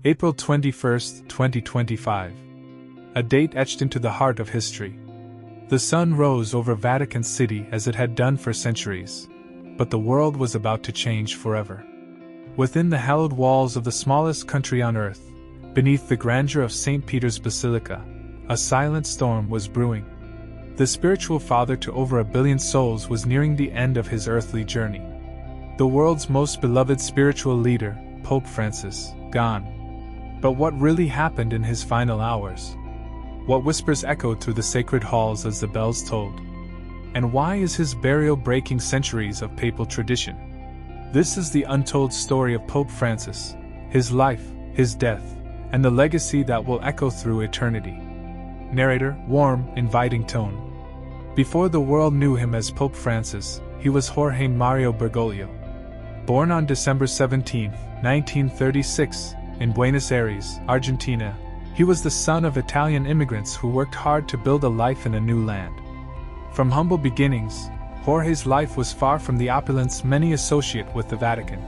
April 21, 2025. A date etched into the heart of history. The sun rose over Vatican City as it had done for centuries, but the world was about to change forever. Within the hallowed walls of the smallest country on earth, beneath the grandeur of St. Peter's Basilica, a silent storm was brewing. The spiritual father to over 1 billion souls was nearing the end of his earthly journey. The world's most beloved spiritual leader, Pope Francis, gone. But what really happened in his final hours? What whispers echoed through the sacred halls as the bells tolled? And why is his burial breaking centuries of papal tradition? This is the untold story of Pope Francis, his life, his death, and the legacy that will echo through eternity. Narrator, warm, inviting tone. Before the world knew him as Pope Francis, he was Jorge Mario Bergoglio. Born on December 17, 1936, in Buenos Aires, Argentina, he was the son of Italian immigrants who worked hard to build a life in a new land. From humble beginnings, Jorge's life was far from the opulence many associate with the Vatican.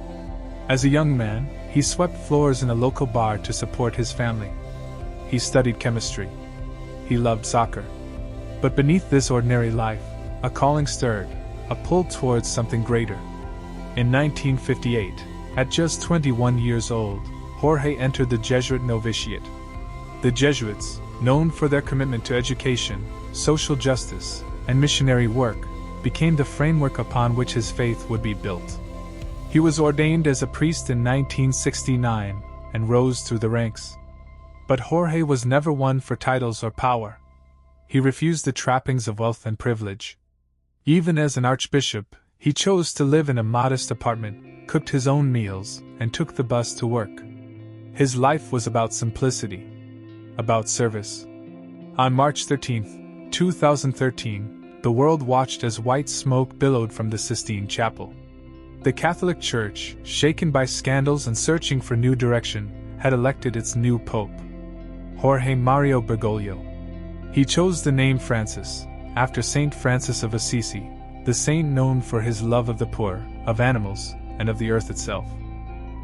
As a young man, he swept floors in a local bar to support his family. He studied chemistry. He loved soccer. But beneath this ordinary life, a calling stirred, a pull towards something greater. In 1958, at just 21 years old, Jorge entered the Jesuit novitiate. The Jesuits, known for their commitment to education, social justice, and missionary work, became the framework upon which his faith would be built. He was ordained as a priest in 1969 and rose through the ranks. But Jorge was never one for titles or power. He refused the trappings of wealth and privilege. Even as an archbishop, he chose to live in a modest apartment, cooked his own meals, and took the bus to work. His life was about simplicity, about service. On March 13, 2013, the world watched as white smoke billowed from the Sistine Chapel. The Catholic Church, shaken by scandals and searching for new direction, had elected its new pope, Jorge Mario Bergoglio. He chose the name Francis, after Saint Francis of Assisi, the saint known for his love of the poor, of animals, and of the earth itself.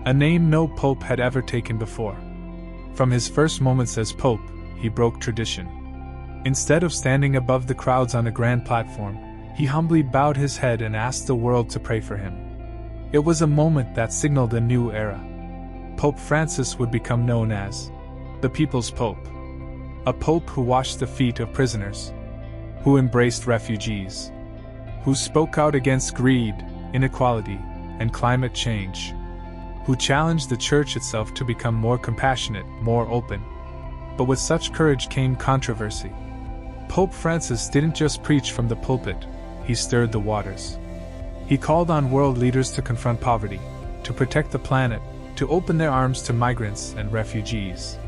A name no pope had ever taken before. From his first moments as pope, he broke tradition. Instead of standing above the crowds on a grand platform, he humbly bowed his head and asked the world to pray for him. It was a moment that signaled a new era. Pope Francis would become known as the People's Pope. A pope who washed the feet of prisoners, who embraced refugees, who spoke out against greed, inequality, and climate change, who challenged the church itself to become more compassionate, more open. But with such courage came controversy. Pope Francis didn't just preach from the pulpit, he stirred the waters. He called on world leaders to confront poverty, to protect the planet, to open their arms to migrants and refugees.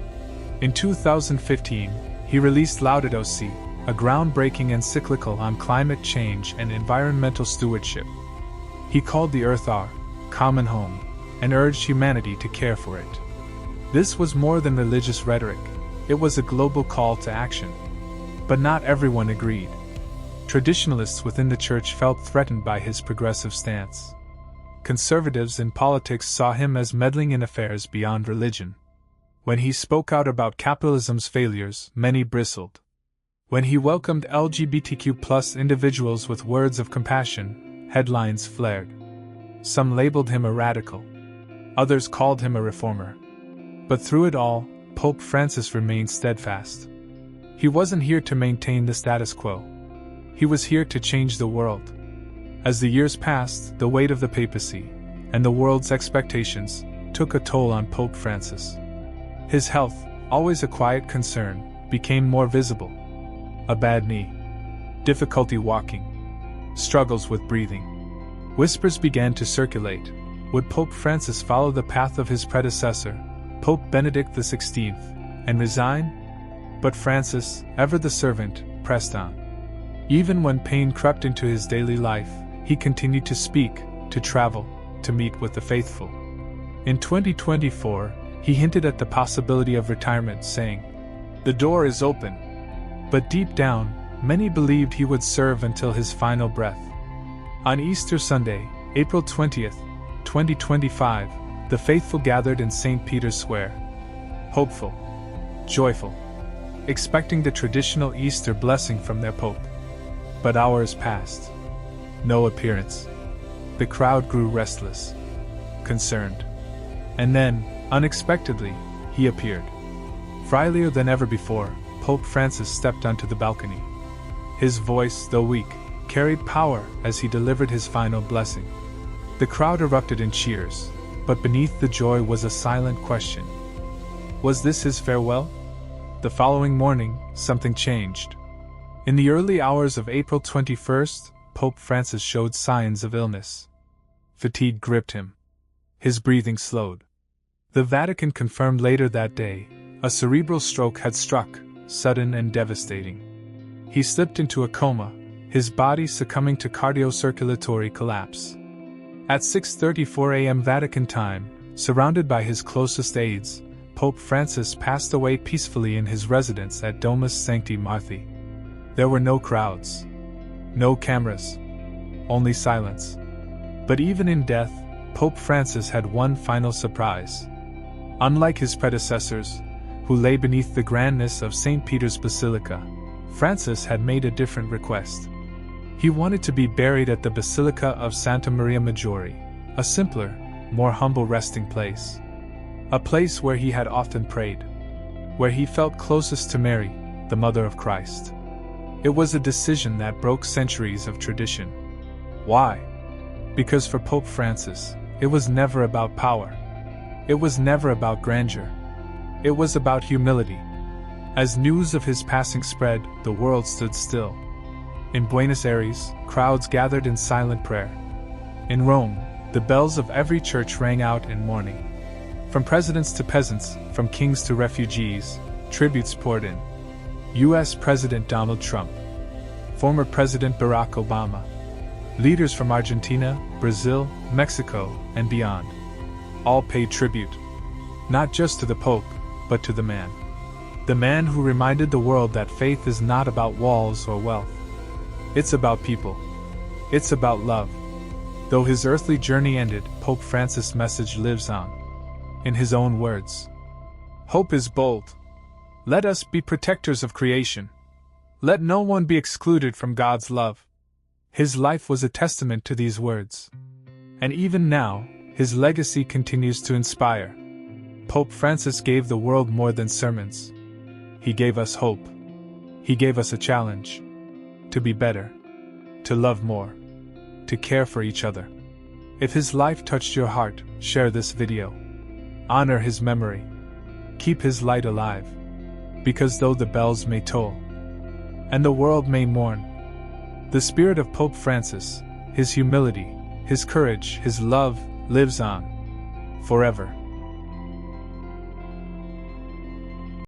In 2015, he released Laudato Si, a groundbreaking encyclical on climate change and environmental stewardship. He called the earth our common home, and urged humanity to care for it. This was more than religious rhetoric, it was a global call to action. But not everyone agreed. Traditionalists within the church felt threatened by his progressive stance. Conservatives in politics saw him as meddling in affairs beyond religion. When he spoke out about capitalism's failures, many bristled. When he welcomed LGBTQ+ individuals with words of compassion, headlines flared. Some labeled him a radical. Others called him a reformer. But through it all, Pope Francis remained steadfast. He wasn't here to maintain the status quo. He was here to change the world. As the years passed, the weight of the papacy, and the world's expectations, took a toll on Pope Francis. His health, always a quiet concern, became more visible. A bad knee, difficulty walking, struggles with breathing. Whispers began to circulate. Would Pope Francis follow the path of his predecessor, Pope Benedict XVI, and resign? But Francis, ever the servant, pressed on. Even when pain crept into his daily life, he continued to speak, to travel, to meet with the faithful. In 2024, he hinted at the possibility of retirement, saying, "The door is open." But deep down, many believed he would serve until his final breath. On Easter Sunday, April 20th, 2025, the faithful gathered in St. Peter's Square. hopeful, joyful, expecting the traditional Easter blessing from their Pope. But hours passed. No appearance. The crowd grew restless, concerned. And then, unexpectedly, he appeared. Frielier than ever before, Pope Francis stepped onto the balcony. His voice, though weak, carried power as he delivered his final blessing. The crowd erupted in cheers, but beneath the joy was a silent question. Was this his farewell? The following morning, something changed. In the early hours of April 21st, Pope Francis showed signs of illness. Fatigue gripped him. His breathing slowed. The Vatican confirmed later that day, a cerebral stroke had struck, sudden and devastating. He slipped into a coma, his body succumbing to cardiocirculatory collapse. At 6:34 a.m. Vatican time, surrounded by his closest aides, Pope Francis passed away peacefully in his residence at Domus Sancti Marthi. There were no crowds, no cameras, only silence. But even in death, Pope Francis had one final surprise. Unlike his predecessors, who lay beneath the grandness of St. Peter's Basilica, Francis had made a different request. He wanted to be buried at the Basilica of Santa Maria Maggiore, a simpler, more humble resting place. A place where he had often prayed, where he felt closest to Mary, the Mother of Christ. It was a decision that broke centuries of tradition. Why? Because for Pope Francis, it was never about power. It was never about grandeur. It was about humility. As news of his passing spread, the world stood still. In Buenos Aires, crowds gathered in silent prayer. In Rome, the bells of every church rang out in mourning. From presidents to peasants, from kings to refugees, tributes poured in. U.S. President Donald Trump, former President Barack Obama, leaders from Argentina, Brazil, Mexico, and beyond, all paid tribute, not just to the Pope, but to the man. The man who reminded the world that faith is not about walls or wealth. It's about people. It's about love. Though his earthly journey ended, Pope Francis' message lives on. In his own words, "Hope is bold. Let us be protectors of creation. Let no one be excluded from God's love." His life was a testament to these words. And even now, his legacy continues to inspire. Pope Francis gave the world more than sermons. He gave us hope. He gave us a challenge. To be better. To love more. To care for each other. If his life touched your heart, share this video. Honor his memory. Keep his light alive. Because though the bells may toll, and the world may mourn, the spirit of Pope Francis, his humility, his courage, his love, lives on forever.